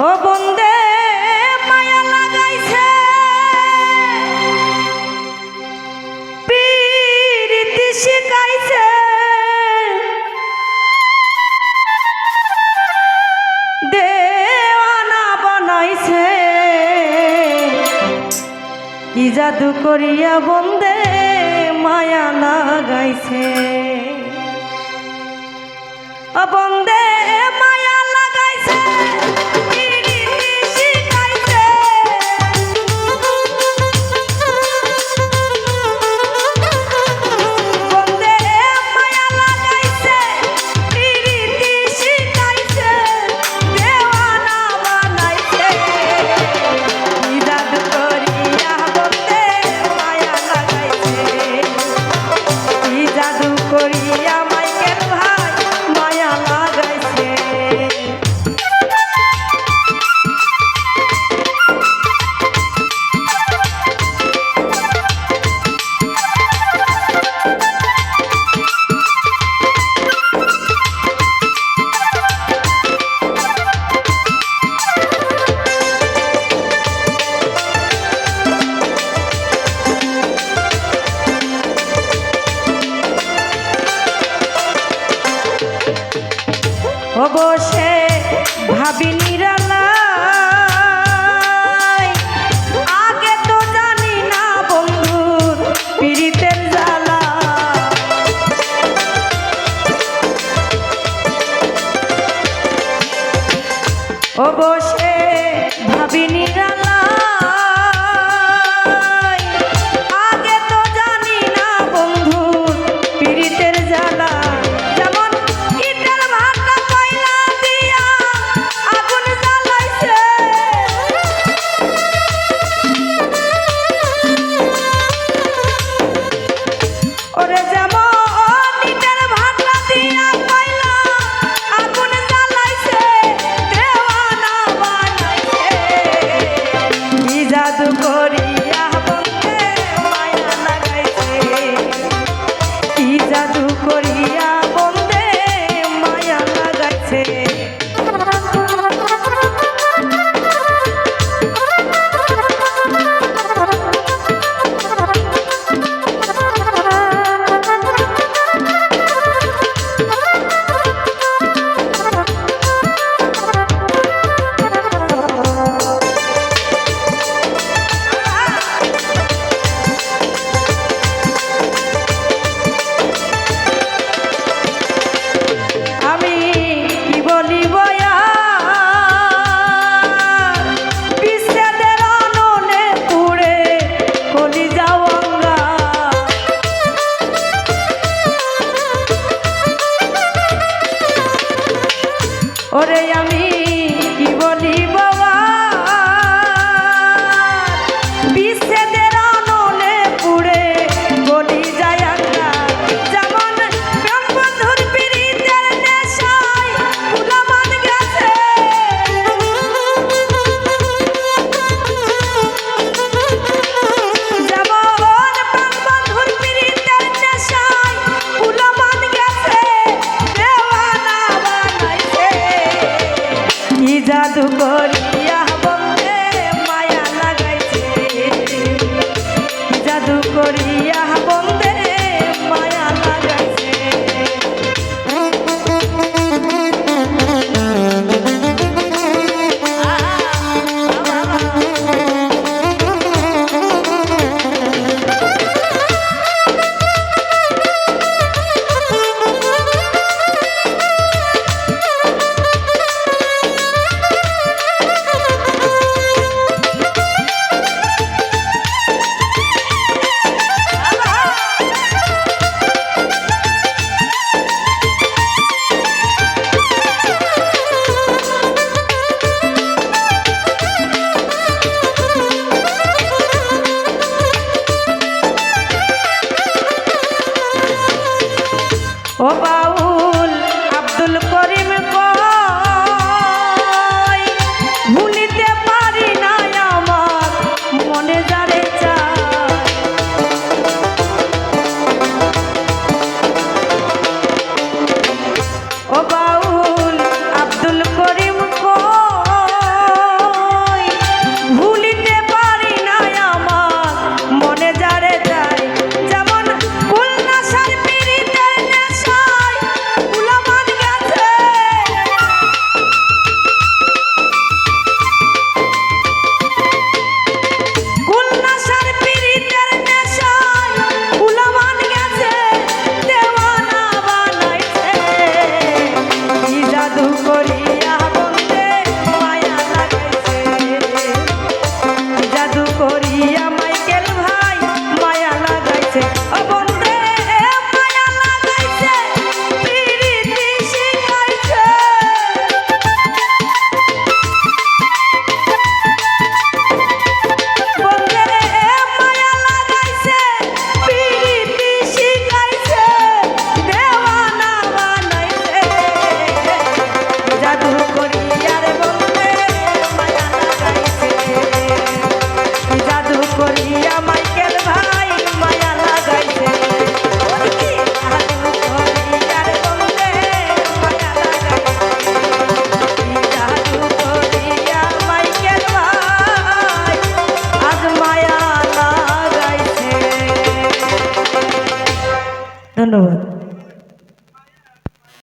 ও বন্দে মায়া লাগাইছে প্রীতি শিখাইছে দেওয়ানা বানাইছে কি জাদু করিয়া বন্দে মায়া লাগাইছে ও বন্দে মায়া লাগাইছে বসে ভাবি নিরালাই আগে তো জানি না বন্ধুর পীড়িতের জ্বালা ও বসে ভাবি নিরালাই আগে তো জানি না বন্ধুর পীড়িতের জ্বালা ওরে আমি কি বলি বাবা বিচ্ছেদের আনলে পুড়ে গলি যায় আঙ্গা যেমন প্রেম বন্ধুর পীড়িতের নেশায় উলামান গেছে যেমন প্রেম বন্ধুর পীড়িতের নেশায় উলামান গেছে দেওয়ানা বানাইছে কি জাদু করিয়া বন্দে মায়া লাগাইছে কি জাদু করিয়া বন্দে মায়া লাগাইছে ধন্যবাদ।